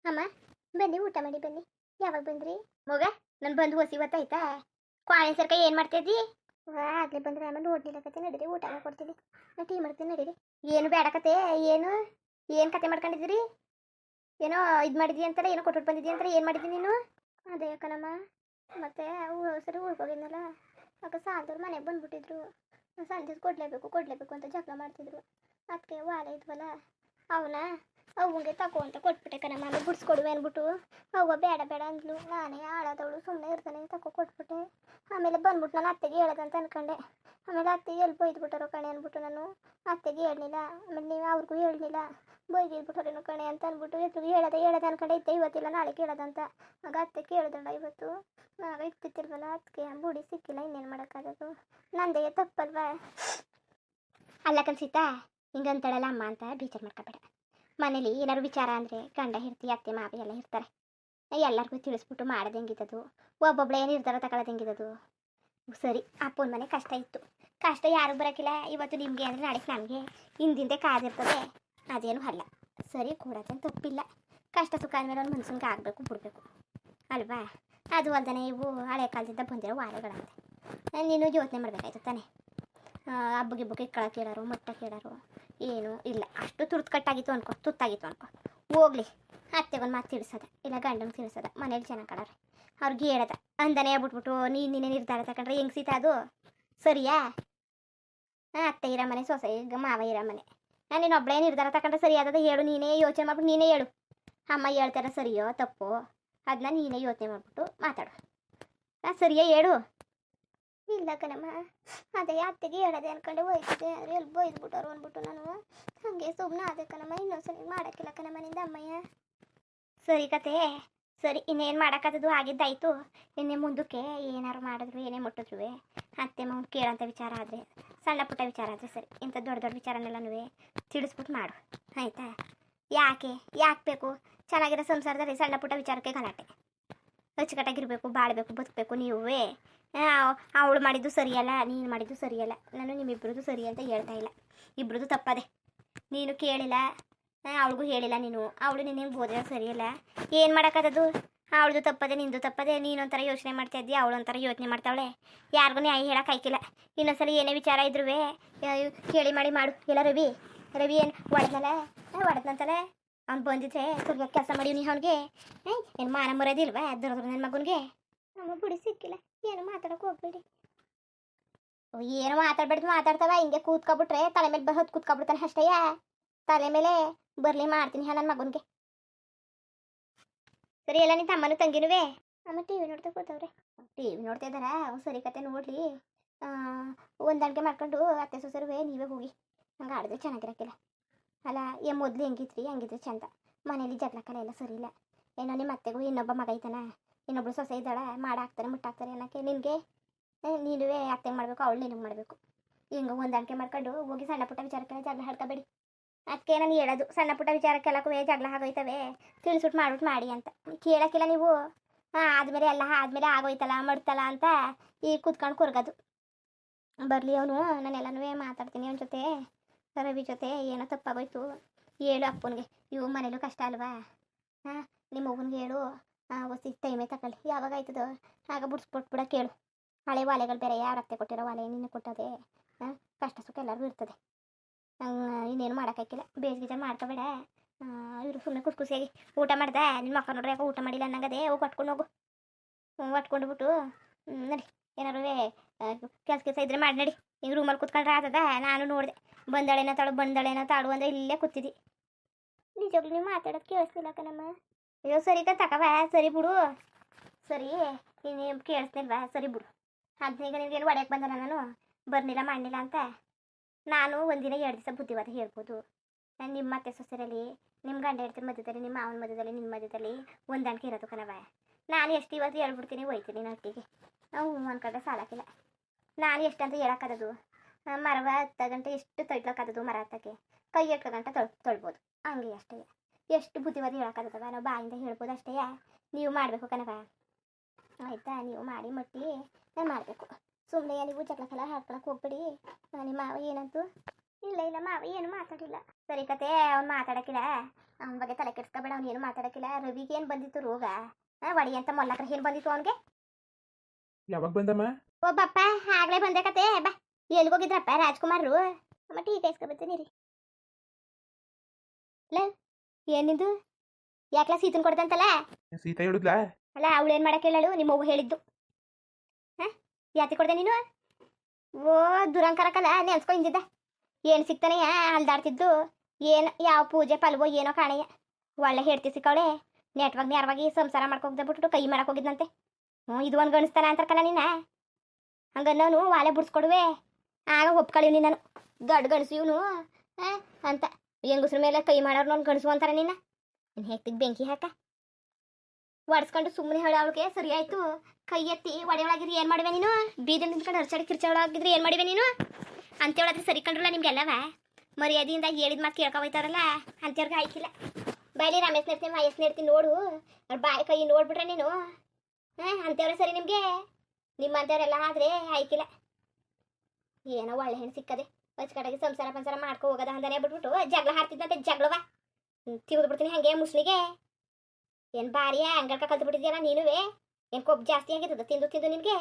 ಅಮ್ಮ ಬನ್ನಿ ಊಟ ಮಾಡಿ ಬನ್ನಿ. ಯಾವಾಗ ಬಂದ್ರಿ ಮಗ? ನಾನು ಬಂದು ಹೊಸಿ ಇವತ್ತಾಯ್ತಾ? ಕ್ವಾಣಿ ಸರ್ಕ ಏನು ಮಾಡ್ತಿದ್ದಿ? ಆಗ್ಲೇ ಬಂದ್ರೆ ಆಮೇಲೆ ನೋಡ್ಲಿಲ್ಲ ಕತೆ. ನಡೀರಿ ಊಟ ಕೊಡ್ತೀನಿ, ನಾನು ಟೀ ಮಾಡ್ತೀನಿ ನಡೀರಿ. ಏನು ಬೇಡ ಕತೆ? ಏನು ಕತೆ ಮಾಡ್ಕೊಂಡಿದ್ದೀರಿ? ಏನೋ ಇದು ಮಾಡಿದ್ವಿ ಅಂತಾರೆ, ಏನೋ ಕೊಟ್ಬಿಟ್ಟು ಬಂದಿದ್ದಿ ಅಂತಾರೆ. ಏನು ಮಾಡಿದ್ದೀನಿ ನೀನು? ಅದೇ ಕಣಮ್ಮ, ಮತ್ತೆ ಸರಿ ಊರಿಗೆ ಹೋಗಿದ್ನಲ್ಲ, ಆಗ ಸಾಲದವ್ರು ಮನೆಗೆ ಬಂದ್ಬಿಟ್ಟಿದ್ರು. ಸಂಜೆ ಕೊಡ್ಲೇಬೇಕು ಅಂತ ಜಗಳ ಮಾಡ್ತಿದ್ರು. ಅದಕ್ಕೆ ವಾಲೆ ಇದ್ವಲ್ಲ ಅವನ ಅವಂಗೆ ತಗೋ ಅಂತ ಕೊಟ್ಬಿಟ್ಟೆ ಕಣಮ್ಮ. ಆಮೇಲೆ ಬಿಡಿಸ್ಕೊಡುವೆ ಅಂದ್ಬಿಟ್ಟು ಅವ್ವ ಬೇಡ ಬೇಡ ಅಂದ್ಲು. ನಾನೇ ಆಳದವಳು ಸುಮ್ಮನೆ ಇರ್ತಾನೆ ತಗೋ ಕೊಟ್ಬಿಟ್ಟೆ. ಆಮೇಲೆ ಬಂದ್ಬಿಟ್ಟು ನಾನು ಅತ್ತೆಗೆ ಹೇಳೋದಂತ ಅನ್ಕೊಂಡೆ. ಆಮೇಲೆ ಅತ್ತೆಗೆ ಎಲ್ಲಿ ಬೈದ್ಬಿಟ್ಟಾರೋ ಕಣೆ ಅಂದ್ಬಿಟ್ಟು ನಾನು ಅತ್ತೆಗೆ ಹೇಳಲಿಲ್ಲ. ಆಮೇಲೆ ನೀವು ಅವ್ರಿಗೂ ಹೇಳಲಿಲ್ಲ. ಬೈದಿದ್ಬಿಟ್ಟಾರೇನೋ ಕಣೆ ಅಂತ ಅಂದ್ಬಿಟ್ಟು ಎದುರಿಗೆ ಹೇಳೋದೆ ಅನ್ಕೊಂಡೆ ಇದ್ದೆ. ಇವತ್ತಿಲ್ಲ ನಾಳೆ ಕೇಳೋದಂತ. ಆಗ ಅತ್ತೆ ಕೇಳಿದಲ್ಲ ಇವತ್ತು. ಆಗ ಇರ್ತಿತ್ತಿಲ್ವಲ್ಲ ಅದಕ್ಕೆ ಬುಡಿ ಸಿಕ್ಕಿಲ್ಲ. ಇನ್ನೇನು ಮಾಡೋಕ್ಕಾಗೋದು? ನಂದೇ ತಪ್ಪಲ್ವಾ? ಅಲ್ಲ ಕನ್ಸಿತಾ, ಹಿಂಗಂತಳಲ್ಲ ಅಮ್ಮ ಅಂತ ಬೇಜಾರು ಮಾಡ್ಕೋಬೇಡ. ಮನೇಲಿ ಏನಾದ್ರು ವಿಚಾರ ಅಂದರೆ ಗಂಡ ಹೆಂಡತಿ ಅತ್ತೆ ಮಾವಿ ಎಲ್ಲ ಇರ್ತಾರೆ. ಎಲ್ಲರಿಗೂ ತಿಳಿಸ್ಬಿಟ್ಟು ಮಾಡೋದು ಹೆಂಗಿದ್ದದು, ಒಬ್ಬೊಬ್ಳೆ ನಿರ್ಧಾರ ತಗೊಳ್ಳೋದು ಹೆಂಗಿದ್ದದು. ಸರಿ, ಅಪ್ಪನ ಮನೆ ಕಷ್ಟ ಇತ್ತು, ಕಷ್ಟ ಯಾರಿಗೂ ಬರೋಕ್ಕಿಲ್ಲ. ಇವತ್ತು ನಿಮಗೆ ಅಂದರೆ ನಾಳೆ ನಮಗೆ ಹಿಂದಿಂದೆ ಕಾದಿರ್ತದೆ. ಅದೇನು ಅಲ್ಲ, ಸರಿ ಕೊಡೋದೇನು ತಪ್ಪಿಲ್ಲ. ಕಷ್ಟ ಸುಖ ಅಂದಮೇಲೆ ಒಂದು ಮನ್ಸನ್ಗೆ ಆಗಬೇಕು ಬಿಡಬೇಕು ಅಲ್ವಾ? ಅದು ಅಲ್ದೇ ಇವು ಹಳೆ ಕಾಲದಿಂದ ಬಂದಿರೋ ವಾರಗಳಂತೆ. ನೀನು ಯೋಚನೆ ಮಾಡಬೇಕಾಯ್ತು ತಾನೆ. ಹಬ್ಬಕ್ಕೆ ಇಕ್ಕಳ ಕೇಳೋರು ಮೊಟ್ಟ ಕೇಳೋರು ಏನೂ ಇಲ್ಲ. ಅಷ್ಟು ತುರ್ತು ಅನ್ಕೊ, ತುತ್ತಾಗಿತ್ತು ಅನ್ಕೊ, ಹೋಗ್ಲಿ. ಅತ್ತೆಗೊಂದು ಮಾತು ತಿಳಿಸೋದ, ಇಲ್ಲ ಗಂಡಂಗೆ ತಿಳಿಸೋದ. ಮನೇಲಿ ಚೆನ್ನಾಗಿ ಕಳೋರೆ ಅವ್ರಿಗೆ ಹೇಳದ ಅಂದನೇ ಬಿಟ್ಬಿಟ್ಟು ನೀನೇ ನಿರ್ಧಾರ ತಗೊಂಡ್ರೆ ಹೆಂಗೆ ಸೀತಾ ಅದು ಸರಿಯಾ? ಅತ್ತೆ ಇರೋ ಮನೆ, ಸೊಸೆ ಈಗ ಮಾವ ಇರೋ ಮನೆ. ನೀನು ಒಬ್ಬಳೇ ನಿರ್ಧಾರ ತಗೊಂಡ್ರೆ ಸರಿ ಆದದ? ಹೇಳು, ನೀನೇ ಯೋಚನೆ ಮಾಡ್ಬಿಟ್ಟು ನೀನೇ ಹೇಳು. ಅಮ್ಮ ಹೇಳ್ತಾರ ಸರಿಯೋ ತಪ್ಪೋ ಅದನ್ನ ನೀನೇ ಯೋಚನೆ ಮಾಡ್ಬಿಟ್ಟು ಮಾತಾಡು. ಸರಿಯೇ ಹೇಳು. ಇಲ್ಲ ಕಣಮ್ಮ, ಅದೇ ಅತ್ತೆಗೆ ಹೇಳೋದೆ ಅನ್ಕೊಂಡೆ ಹೋಯ್ತಿದ್ದೆ. ಆದರೆ ಎಲ್ಲಿ ಬೈದ್ಬಿಟ್ಟರು ಅಂದ್ಬಿಟ್ಟು ನಾನು ಹಾಗೆ ಸುಮ್ಮನೆ ಅದೇ ಕಣಮ್ಮ. ಇನ್ನೊಂದ್ಸಲಿ ಮಾಡೋಕ್ಕಿಲ್ಲ ಕಣಮ್ಮ ನಿಂದ ಅಮ್ಮಯ್ಯ. ಸರಿ ಕತೆ, ಸರಿ ಇನ್ನೇನು ಮಾಡೋಕ್ಕದು ಆಗಿದ್ದಾಯಿತು. ಇನ್ನೇ ಮುಂದಕ್ಕೆ ಏನಾರು ಮಾಡಿದ್ರು ಏನೇ ಮುಟ್ಟಿದ್ರು ಅತ್ತೆ ಮಗನ ಕೇಳೋಂಥ ವಿಚಾರ ಆದರೆ, ಸಣ್ಣ ಪುಟ್ಟ ವಿಚಾರ ಆದರೆ ಸರಿ. ಇಂಥ ದೊಡ್ಡ ದೊಡ್ಡ ವಿಚಾರನೆಲ್ಲನೂ ತಿಳಿಸ್ಬಿಟ್ಟು ಮಾಡು ಆಯಿತಾ? ಯಾಕೆ ಬೇಕು? ಚೆನ್ನಾಗಿರೋ ಸಂಸಾರದಲ್ಲಿ ಸಣ್ಣ ಪುಟ್ಟ ವಿಚಾರಕ್ಕೆ ಗಲಾಟೆ. ಅಚ್ಚುಕಟ್ಟಾಗಿರಬೇಕು, ಬಾಳಬೇಕು, ಬದುಕಬೇಕು. ನೀವೇ ಅವಳು ಮಾಡಿದ್ದು ಸರಿಯಲ್ಲ, ನೀನು ಮಾಡಿದ್ದು ಸರಿಯಲ್ಲ. ನಾನು ನಿಮ್ಮಿಬ್ಬರದು ಸರಿ ಅಂತ ಹೇಳ್ತಾ ಇಲ್ಲ, ಇಬ್ಬರದು ತಪ್ಪದೆ. ನೀನು ಕೇಳಿಲ್ಲ, ಅವಳಿಗೂ ಹೇಳಿಲ್ಲ ನೀನು. ಅವಳು ನಿನ್ನೇನು ಬೋದ್ರೆ ಸರಿಯಲ್ಲ. ಏನು ಮಾಡೋಕ್ಕದು? ಅವಳದು ತಪ್ಪದೆ, ನಿಂದು ತಪ್ಪದೆ. ನೀನೊಂಥರ ಯೋಚನೆ ಮಾಡ್ತಾ ಇದ್ದೀಯ, ಅವಳೊಂಥರ ಯೋಚನೆ ಮಾಡ್ತಾವಳೆ. ಯಾರಿಗೂ ನ್ಯಾಯ ಹೇಳೋಕೆ ಆಯ್ಕಿಲ್ಲ. ಇನ್ನೊಂದ್ಸಲ ಏನೇ ವಿಚಾರ ಇದ್ರೂ ಕೇಳಿ ಮಾಡಿ ಮಾಡು. ಇಲ್ಲ ರವಿ ಏನು ಹೊಡೆದ್ನಂತಲೇ ಅವ್ನು ಬಂದಿದ್ರೆ ಸ್ವಲ್ಪ ಕೆಲಸ ಮಾಡಿ ನೀ ಅವನಿಗೆ ಏನು ಮಾನ ಮರೋದಿಲ್ವಾ? ದೊಡ್ಡ ನನ್ನ ಮಗನಿಗೆ ನಮ್ಮ ಬಿಡಿ ಸಿಕ್ಕಿಲ್ಲ. ಏನು ಮಾತಾಡೋಕೆ ಹೋಗ್ಬೇಡಿ. ಏನು ಮಾತಾಡ್ತಾವ ಹಿಂಗೆ ಕೂತ್ಕೊಬಿಟ್ರೆ ತಲೆ ಮೇಲೆ ಹೊತ್ತು ಕೂತ್ಕೊಬಿಡ್ತಾನೆ ಅಷ್ಟೇಯ. ತಲೆ ಮೇಲೆ ಬರ್ಲಿ ಮಾಡ್ತೀನಿ ನನ್ನ ಮಗನಿಗೆ. ಸರಿ ಎಲ್ಲ ನಿನ್ನ ತಮ್ಮನೂ ತಂಗಿನುವೆ ಅಮ್ಮ ಟಿವಿ ನೋಡ್ತಾ ಕೂತವ್ರೆ. ಟಿವಿ ನೋಡ್ತಾ ಇದ್ದಾರ? ಸರಿ ಕತೆ ನೋಡ್ಲಿ. ಹೊಂದಾಣಿಕೆ ಮಾಡ್ಕೊಂಡು ಅತ್ತೆ ಸೊಸರುವೆ ನೀವೇ ಹೋಗಿ. ಹಂಗೆ ಆಡಿದ್ರೆ ಚೆನ್ನಾಗಿರಕ್ಕಿಲ್ಲ ಅಲ್ಲ? ಮೊದಲು ಹಂಗಿದ್ರೆ ಚಂದ. ಮನೇಲಿ ಜಗಳ ಎಲ್ಲ ಸರಿ ಇಲ್ಲ. ಏನೋ ನಿಮ್ಮ ಅತ್ತೆಗೂ ಇನ್ನೊಬ್ಬ ಮಗ ಐತಾನ, ಇನ್ನೊಬ್ಳು ಸೊಸೆ ಇದ್ದಾಳೆ, ಮಾಡಾಕ್ತಾರೆ ಮುಟ್ಟಾಕ್ತಾರೆ ಅನ್ನೋಕ್ಕೆ ನಿನಗೆ ನೀನುವೇ ಅತ್ತೆ ಮಾಡಬೇಕು, ಅವಳು ನಿನಗೆ ಮಾಡಬೇಕು. ಹಿಂಗೆ ಹೊಂದಾಣಿಕೆ ಮಾಡ್ಕೊಂಡು ಹೋಗಿ. ಸಣ್ಣ ಪುಟ್ಟ ವಿಚಾರಕ್ಕೆಲ್ಲ ಜಗಳ ಹಾಡ್ಕೋಬೇಡಿ. ಅದಕ್ಕೆ ನಾನು ಹೇಳೋದು, ಸಣ್ಣ ಪುಟ್ಟ ವಿಚಾರಕ್ಕೆಲ್ಲಕ್ಕೂ ಜಗಳ ಆಗೋಯ್ತವೆ, ತಿಳಿಸ್ಬಿಟ್ಟು ಮಾಡ್ಬಿಟ್ಟು ಮಾಡಿ ಅಂತ. ಕೇಳೋಕ್ಕಿಲ್ಲ ನೀವು. ಆದಮೇಲೆ ಎಲ್ಲ ಆದಮೇಲೆ ಆಗೋಯ್ತಲ್ಲ ಮಡ್ತಲ್ಲ ಅಂತ ಈಗ ಕೂತ್ಕೊಂಡು ಕೊರ್ಗೋದು. ಬರಲಿ ಅವನು, ನಾನೆಲ್ಲನೂ ಮಾತಾಡ್ತೀನಿ ಅವನ ಜೊತೆ, ರವಿ ಜೊತೆ. ಏನೋ ತಪ್ಪಾಗೋಯ್ತು ಹೇಳು ಅಪ್ಪನಿಗೆ. ಇವು ಮನೇಲೂ ಕಷ್ಟ ಅಲ್ವಾ? ನಿಮ್ಮ ಮಗನಿಗೆ ಹೇಳು. ಹೊಸಿ ಟೈಮೇ ತಗೊಳ್ಳಿ, ಯಾವಾಗ ಆಯ್ತದೋ ಆಗ ಬಿಡಿಸ್ಬಿಟ್ಬಿಡ ಕೇಳು. ಹಳೆ ವಾಲೆಗಳು ಬೇರೆ, ಯಾರು ಅತ್ತೆ ಕೊಟ್ಟಿರೋ ವಾಲೆ ನಿನ್ನೆ ಕೊಟ್ಟದೆ. ಕಷ್ಟ ಸುಖ ಎಲ್ಲರಿಗೂ ಇರ್ತದೆ. ಇನ್ನೇನು ಮಾಡೋಕ್ಕಾಗಿಲ್ಲ. ಬೇಜ ಮಾಡ್ಕೋಬೇಡ. ಇವರು ಸುಮ್ಮನೆ ಖುಷಿಯಾಗಿ ಊಟ ಮಾಡ್ದೆ. ನಿನ್ನ ಮಕ್ಕ ನೋಡ್ರಿ ಯಾಕೆ ಊಟ ಮಾಡಿಲ್ಲ ಅನ್ನಂಗದೆ. ಹೋಗಿ ಹೊಟ್ಕೊಂಡು ಹೋಗು. ಹೊಟ್ಕೊಂಡ್ಬಿಟ್ಟು ನಡಿ. ಏನಾರು ಕೆಲಸ ಇದ್ರೆ ಮಾಡಿ ನಡಿ. ಈಗ ರೂಮಲ್ಲಿ ಕೂತ್ಕೊಂಡ್ರೆ ಆತದ? ನಾನು ನೋಡಿದೆ, ಬಂದಳೇನೋ ತಾಳು ಅಂದರೆ ಇಲ್ಲೇ ಕೂತಿದ್ದಿ. ನಿಜವಾಗ್ಲೂ ನೀವು ಮಾತಾಡೋದು ಕೇಳಿಸ್ತಿಲ್ಲ ಕಣಮ್ಮ. ಅಯ್ಯೋ ಸರಿ ತಕವ, ಸರಿ ಬಿಡು. ಸರಿ ಇನ್ನೇನು ಕೇಳಿಸ್ತಿಲ್ವಾ? ಸರಿ ಬಿಡು. ಅದನ್ನೀಗ ನಿನಗೇನು ಹೊಡೆಯಕ್ಕೆ ಬಂದಲ್ಲ ನಾನು, ಬರ್ನಿಲ್ಲ ಮಾಡಲಿಲ್ಲ ಅಂತ. ನಾನು ಒಂದಿನ 2 ದಿವಸ ಬುದ್ಧಿವಾದ ಹೇಳ್ಬೋದು. ನಿಮ್ಮ ಅತ್ತೆ ಸೊಸೆರಲ್ಲಿ, ನಿಮ್ಮ ಗಂಡ ಹೆಂಡತಿ ಮಧ್ಯದಲ್ಲಿ, ನಿಮ್ಮ ಮಾವನ ಮಧ್ಯದಲ್ಲಿ, ನಿನ್ನ ಮಧ್ಯದಲ್ಲಿ ಹೊಂದಾಣಿಕೆ ಇರೋದು ಕಣವ. ನಾನು ಎಷ್ಟು ಇವತ್ತು ಹೇಳ್ಬಿಡ್ತೀನಿ, ಹೋಯ್ತೀನಿ ನಟ್ಟಿಗೆ. ನಾವು ಅನ್ಕೊಂಡ್ರೆ ಸಾಲಕ್ಕಿಲ್ಲ. ನಾನು ಎಷ್ಟಂತ ಹೇಳೋಕ್ಕದು? ಮರವ 10 ಗಂಟೆ ಎಷ್ಟು ತೊಳ್ಕೊಕ್ಕದು? ಮರ ಹತ್ತಕ್ಕೆ ಕೈ 8 ಗಂಟೆ ತೊಳ್ಬೋದು. ಹಂಗೆ ಅಷ್ಟೇ. ಎಷ್ಟು ಬುದ್ಧಿವಾದ ಹೇಳೋಕ್ಕದವ? ನಾವು ಬಾಯಿಂದ ಹೇಳ್ಬೋದು ಅಷ್ಟೇ. ನೀವು ಮಾಡಬೇಕು ಕಣವ, ಆಯಿತಾ? ನೀವು ಮಾಡಿ ಮಟ್ಟಿ ನಾನು ಮಾಡಬೇಕು. ಸುಮ್ಮನೆ ನೀವು ಜಗಳಕ್ಕೆಲ್ಲ ಹಾಡ್ಕೊಳಕ್ಕೆ ಹೋಗ್ಬೇಡಿ. ನಿಮ್ಮ ಮಾವ ಏನಂತು ಇಲ್ಲ ಇಲ್ಲ ಮಾವ ಏನು ಮಾತಾಡಿಲ್ಲ. ಸರಿ ಕತೆ ಅವ್ನು ಮಾತಾಡಕ್ಕಿಲ್ಲ, ಅವನ ಬಗ್ಗೆ ತಲೆ ಕೆಡ್ಸ್ಕೊಬೇಡ. ಅವ್ನು ಏನು ಮಾತಾಡಕ್ಕಿಲ್ಲ. ರವಿಗೆ ಏನು ಬಂದಿತ್ತು ರೋಗ, ಒಡಿ ಅಂತ ಮೊಲ್ಲಕ್ರ ಏನು ಬಂದಿತ್ತು ಅವನಿಗೆ? ಯಾವಾಗ ಬಂದಮ್ಮ? ಓ ಬಪ್ಪ, ಆಗ್ಲೇ ಬಂದೆ ಕತೆ. ಬಾ, ಎಲ್ಲಿಗೋಗಿದ್ರಪ್ಪ ರಾಜ್ಕುಮಾರ್ರು? ಮತ್ತೆ ಈಗ ಇಸ್ಕೊಬತ್ತೀನಿ ರೀ. ಇಲ್ಲ ಏನಿದು, ಯಾಕ್ಲ ಸೀತನ್ ಕೊಡ್ದಂತಲ್ಲ? ಸೀತಾ ಹೇಳಿದ್ಲಾ? ಅಲ್ಲ ಅವಳು ಏನು ಮಾಡಕ್ಕೆ ಹೇಳಳು? ನಿಮ್ಮ ಅವ್ವ ಹೇಳಿದ್ದು. ಹಾಂ, ಯಾತಿ ಕೊಡ್ದೆ ನೀನು? ಓ ದುರಂಕರಕ್ಕಲ್ಲ, ನೆನ್ಸ್ಕೊ ಹಿಂದಿದ್ದ. ಏನು ಸಿಗ್ತಾನೆಯ ಅಲ್ದಾಡ್ತಿದ್ದು. ಏನು ಯಾವ ಪೂಜೆ ಪಲ್ವೋ ಏನೋ ಕಾಣೆಯ. ಒಳ್ಳೆ ಹೇಳ್ತಿ ಸಿಕ್ಕವಳೆ. ನೇರವಾಗಿ ಸಂಸಾರ ಮಾಡ್ಕೋಗ್ದೆ ಬಿಟ್ಬಿಟ್ಟು ಕೈ ಮಾಡಕ್ ಹೋಗಿದ್ನಂತೆ. ಇದು ಒಂದು ಗಣಿಸ್ತಾನ ಅಂತಾರಕಲ್ಲ ನಿನ್ನ. ಹಂಗನ್ನೋನು ವಾಲೆ ಬಿಡ್ಸ್ಕೊಡುವೆ, ಆಗ ಒಪ್ಕೊಳ್ಳೀವಿ ನಾನು. ದೊಡ್ಡ ಗಣಸು ಇವನು ಅಂತ. ಹೆಂಗಸ್ರ ಮೇಲೆ ಕೈ ಮಾಡೋರು ನಾನು ಗಣಸು ಅಂತಾರೆ ನಿನ್ನ. ಇನ್ನು ಹೇಗ್ತಿಗೆ ಬೆಂಕಿ ಹಾಕ ಒಡ್ಸ್ಕೊಂಡು ಸುಮ್ಮನೆ ಹೇಳೋ ಅವಳಿಗೆ ಸರಿ ಆಯ್ತು. ಕೈ ಎತ್ತಿ ಒಡೆಯೊಳಗಿದ್ರೆ ಏನು ಮಾಡಿವೆ ನೀನು? ಬೀದಿ ನಿಂತ್ಕೊಂಡು ಹರ್ಚಾಡಿ ಕಿರ್ಚೊಳಗಿದ್ರೆ ಏನು ಮಾಡಿವೆ ನೀನು ಅಂತ ಹೇಳಾದ್ರೆ ಸರಿ ಕಂಡ್ರಲ್ಲ ನಿಮ್ಗೆಲ್ಲವ. ಮರ್ಯಾದೆಯಿಂದ ಹೇಳಿದ ಮಾತು ಕೇಳ್ಕೊ ಹೋಯ್ತಾರಲ್ಲ ಅಂತವ್ರಿಗೆ ಆಯ್ಕಿಲ್ಲ. ಬಾಯ್ಲಿ ರಮೇಶ್ ನೆಡ್ತೀನಿ ಮಹೇಶ್ ನೆಡ್ತೀನಿ ನೋಡು, ಅವ್ರ ಬಾಯಿ ಕೈ ನೋಡ್ಬಿಟ್ರೆ ನೀನು ಅಂತವ್ರೆ ಸರಿ ನಿಮಗೆ. ನಿಮ್ಮಂಥವ್ರೆಲ್ಲ ಆದರೆ ಆಯ್ಕಿಲ್ಲ. ಏನೋ ಒಳ್ಳೆ ಹೆಣ್ಣು ಸಿಕ್ಕದೆ, ಕಡೆಗೆ ಸಂಸಾರ ಪಂಸಾರ ಮಾಡ್ಕೊ ಹೋಗೋದ ಅಂತಾನೆ ಬಿಟ್ಬಿಟ್ಟು ಜಗಳ ಹಾಡ್ತಿದ್ದಂತೆ. ಜಗಳವ ತಿರುಗಿದು ಬಿಡ್ತೀನಿ ಹಾಗೆ ಮುಸ್ಲಿಗೆ. ಏನು ಬಾರಿಯ ಅಂಗಡ್ಕ ಕಲ್ತು ಬಿಟ್ಟಿದ್ಯಲ್ಲ ನೀನುವೇ. ಏನು ಕೊಬ್ಬು ಜಾಸ್ತಿ ಆಗಿರ್ತದ ತಿಂದು ತಿಂದು ನಿನಗೆ.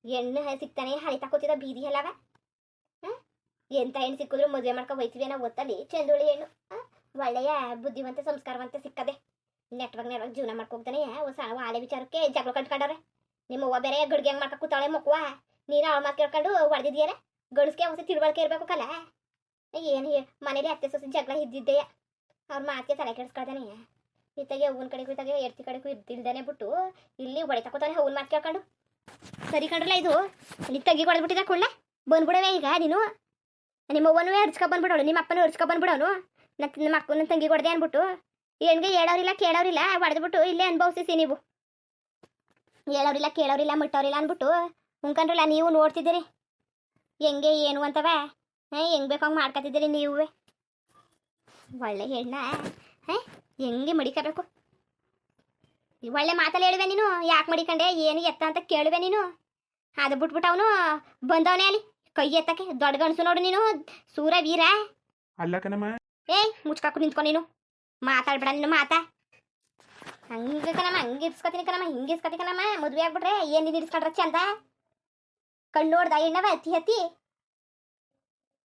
ಹೆಣ್ಣು ಸಿಗ್ತಾನೆ ಹಳಿ ತಕೋತಿದ್ದ ಬೀದಿ ಎಲ್ಲವ. ಎಂಥ ಹೆಣ್ಣು ಸಿಕ್ಕಿದ್ರು ಮದುವೆ ಮಾಡ್ಕೊ ಹೋಯ್ತೀವಿ ನಾವು ಒತ್ತಲ್ಲಿ ಚಂದೊಳ್ಳಿ ಹೆಣ್ಣು. ಒಳ್ಳೆಯ ಬುದ್ಧಿವಂತ ಸಂಸ್ಕಾರವಂತ ಸಿಕ್ಕದೆ. ನೆಟ್ವಾಗ ಜೀವನ ಮಾಡ್ಕೋಗ್ತಾನೆ. ಸಣ್ಣ ಆಲೆ ವಿಚಾರಕ್ಕೆ ಜಗಳ ಕಟ್ಕೊಂಡವ್ರೆ. ನಿಮ್ಮ ಅವ್ವ ಬೇರೆ ಗಡ್ಗೆ ಹೆಂಗೆ ಮಾಡ್ಕೊ ಕೂತಾಳೆ ಮಕ್ಕವ. ನೀನು ಅವಳ ಮಾತು ಕೇಳ್ಕೊಂಡು ಹೊಡೆದಿದ್ಯಾರ. ಗಡಿಸ್ಗೆ ಹೊಸ ತಿಳುವಳಿಕೆ ಇರಬೇಕು ಕಲ. ಏನು ಮನೇಲಿ ಅತ್ತೆ ಸೊಸೆ ಜಗಳ ಇದ್ದಿದ್ದೆಯ. ಅವ್ರ ಮಾತಿಗೆ ತಲೆ ಕೆಡಿಸ್ಕೊಳ್ತಾನೆ. ಇತ್ತಾಗೆ ಹೂವಿನ ಕಡೆಗೂ ಇತ್ತಾಗೆ ಎರ್ತಿ ಕಡೆಗೂ ಇದ್ದಿಲ್ದಾನೆ ಬಿಟ್ಟು ಇಲ್ಲಿ ಹೊಡೆ ತಕೋತಾನೆ ಹೂವಿನ ಮಾತು ಕೇಳ್ಕೊಂಡು. ಸರಿ ಕಂಡ್ರಲ್ಲ ಇದು. ಇಲ್ಲಿ ತಗ್ಗಿ ಹೊಡೆದ್ಬಿಟ್ಟಿದ್ದ ಕೊಳ್ಳೆ ಬಂದ್ಬಿಡವೆ ಈಗ ನೀನು. ನಿಮ್ಮ ಅವ್ವನೂ ಹರ್ಚ್ಕೊ ಬಂದ್ಬಿಡೋಳು, ನಿಮ್ಮ ಅಪ್ಪನೂ ಹರ್ಚ್ಕೊ ಬಂದ್ಬಿಡೋನು. ನಮ್ಮ ಅಕ್ಕನ ತಂಗಿ ಹೊಡೆದೆ ಅಂದ್ಬಿಟ್ಟು ಹೆಣ್ಗೆ ಹೇಳೋರಿಲ್ಲ ಕೇಳೋರಿಲ್ಲ ಹೊಡೆದ್ಬಿಟ್ಟು ಇಲ್ಲೇ ಅನುಭವಿಸಿ ನೀವು. ಹೇಳೋರಿಲ್ಲ ಕೇಳೋರಿಲ್ಲ ಮುಟ್ಟೋರಿಲ್ಲ ಅಂದ್ಬಿಟ್ಟು ಉಂಕಂಡ್ರಲ್ಲ ನೀವು ನೋಡ್ತಿದ್ದೀರಿ ಹೆಂಗೆ ಏನು ಅಂತವ. ಹೆಂಗೆ ಬೇಕು ಹಂಗೆ ಮಾಡ್ಕೊತಿದ್ದೀರಿ ನೀವೇ. ಒಳ್ಳೆ ಹೆಣ್ಣ ಹೆಂಗೆ ಮಡಿಕಬೇಕು. ಒಳ್ಳೆ ಮಾತಲ್ಲಿ ಹೇಳುವೆ ನೀನು. ಯಾಕೆ ಮಡಿಕಂಡೆ ಏನು ಎತ್ತ ಅಂತ ಕೇಳುವೆ ನೀನು. ಅದು ಬಿಟ್ಬಿಟ್ಟು ಅವನು ಬಂದವನೇ ಅಲ್ಲಿ ಕೈ ಎತ್ತಕ್ಕೆ. ದೊಡ್ಡ ಗಣಸು ನೋಡು ನೀನು, ಸೂರ ವೀರ. ಅಲ್ಲ ಕಣಮ್ಮ. ಮುಚ್ಕಾಕು ನಿಂತ್ಕೊ ನೀನು. ಮಾತಾಡ್ಬೇಡ ನೀನು ಮಾತಾ. ಹಂಗೆ ಕಣಮ್ಮ, ಹಂಗೆ ಇರ್ಸ್ಕೊತೀನಿ ಕಣಮ್ಮ, ಹಿಂಗೆ ಇರ್ಸ್ಕೊತೀನಿ ಕಣಮ್ಮ. ಮದುವೆ ಆಗ್ಬಿಟ್ರೆ ಏನು ಇರ್ಸ್ಕೊಂಡ್ರ ಚಂದ. ಕಣ್ಣು ನೋಡ್ದ ಎಣ್ಣವ ಹತ್ತಿ ಹತ್ತಿ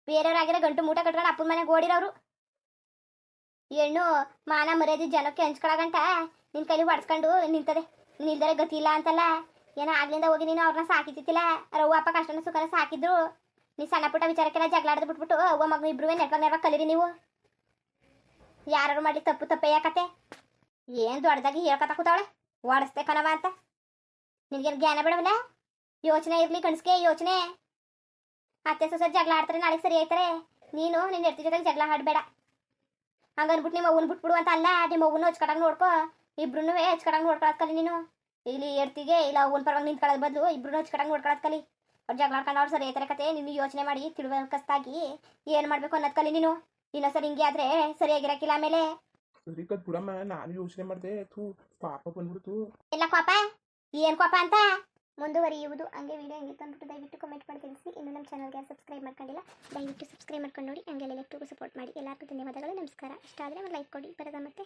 ಬೇರೆಯವ್ರಾಗಿರೋ ಗಂಟು ಮೂಟ ಕಟ್ಕೊಂಡು ಅಪ್ಪನ ಮನೆಗೆ ಓಡಿರೋರು. ಹೆಣ್ಣು ಮಾನ ಮರ್ಯಾದೆ ಜನಕ್ಕೆ ಹಂಚ್ಕೊಳಗಂಟ ನಿನ್ನ ಕೈಲಿ ಹೊಡ್ಸ್ಕೊಂಡು ನಿಂತದೆ. ನಿಲ್ದರೆ ಗತಿ ಇಲ್ಲ ಅಂತಲ್ಲ. ಏನೋ ಆಗ್ಲಿಂದ ಹೋಗಿ ನೀನು ಅವ್ರನ್ನ ಸಾಕಿತಿಲ್ಲ. ರವ್ವ ಅಪ್ಪ ಕಷ್ಟನ ಸುಖನ ಸಾಕಿದ್ರು. ನೀ ಸಣ್ಣ ಪುಟ್ಟ ವಿಚಾರಕ್ಕೆಲ್ಲ ಜಗಳಾಡ್ದು ಬಿಟ್ಬಿಟ್ಟು ಅವ್ವ ಮಗನ ಇಬ್ರು ನೆಟ್ವಾಗ ಕಲೀರಿ ನೀವು. ಯಾರು ಮಾಡಿ ತಪ್ಪೇ ಯಾಕತ್ತೆ. ಏನು ದೊಡ್ಡದಾಗಿ ಹೇಳ್ಕೊತ ಕೂತಾವಳೆ ಓಡಿಸ್ತೆ ಕಣವ ಅಂತ. ನಿನ್ಗೇನು ಜ್ಞಾನ ಬಿಡವಲ್ಲ. ಯೋಚನೆ ಇರಲಿ ಗಂಡಸ್ಗೆ ಯೋಚನೆ. ಅತ್ತೆ ಸೊಸೆ ಜಗಳ ಆಡ್ತಾರೆ ನಾಳೆ ಸರಿ ಆಯ್ತಾರೆ. ನೀನು ನಿನ್ನ ಹೆಂಡತಿ ಜೊತೆಗೆ ಜಗಳ ಆಡಬೇಡ. ಹಂಗನ್ಬಿಟ್ಟು ನಿಮ್ಮ ಅವ್ವನ ಬಿಟ್ಬಿಡು ಅಂತ ಅಲ್ಲ. ನಿಮ್ಮ ಅವ್ವನು ಹಚ್ಕಡಂಗೆ ನೋಡ್ಕೊ. ಇಬ್ರು ಹಚ್ಕಡಂಗೆ ನೋಡ್ಕೊಳತ್ ಕಲಿ ನೀನು. ಇಲ್ಲಿ ಹೆಂಡ್ತಿಗೆ ಇಲ್ಲ ಅವ್ವನ ಪರವಾಗಿ ನಿಂತ್ಕೊಳ್ಳೋದು ಬದಲು ಇಬ್ರು ಹಚ್ಕಡಂಗೆ ನೋಡ್ಕೊಳತ್ ಕಲಿ. ಅವ್ರು ಜಗಳ ಆಡ್ಕೊಂಡು ಅವ್ರು ಸರಿ ಆಯ್ತಾರೆ ಕತೆ. ನೀನು ಯೋಚನೆ ಮಾಡಿ ತಿಳುವಳಿಕಸ್ತಾಗಿ ಏನು ಮಾಡಬೇಕು ಅನ್ನೋದು ಕಲಿ ನೀನು. ಇನ್ನೊಂದ್ಸರಿ ಹಿಂಗೆ ಆದರೆ ಸರಿಯಾಗಿರಕ್ಕಿಲ್ಲ ಆಮೇಲೆ. ಸರಿ ಕತ್ ಬಿಡಮ್ಮ, ನಾನು ಯೋಚನೆ ಮಾಡಿದೆ. ಪಾಪ ಬಂದ್ಬಿಡ್ತು. ಎಲ್ಲ ಕೋಪ ಏನು ಕೋಪ ಅಂತ ಮುಂದುವರಿಯುವುದು. ಹಂಗೆ ವಿಡಿಯೋ ಹೆಂಗಿತ್ತು ಅಂದ್ಬಿಟ್ಟು ದಯವಿಟ್ಟು ಕಮೆಂಟ್ ಮಾಡಿ ತಿಳಿಸಿ. ಇನ್ನು ನಮ್ಮ ಚಾನಲ್ಗೆ ಸಬ್ಸ್ಕ್ರೈಬ್ ಮಾಡ್ಕೊಂಡಿಲ್ಲ ದಯವಿಟ್ಟು ಸಬ್ಸ್ಕ್ರೈಬ್ ಮಾಡ್ಕೊಂಡು ನೋಡಿ. ಹಂಗೆಲ್ಲ ಲೆಫ್ಟಿಗೂ ಸಪೋರ್ಟ್ ಮಾಡಿ. ಎಲ್ಲರಿಗೂ ಧನ್ಯವಾದಗಳು, ನಮಸ್ಕಾರ. ಇಷ್ಟ ಆದರೆ ಒಂದು ಲೈಕ್ ಕೊಡಿ. ಬರೋದ ಮತ್ತೆ.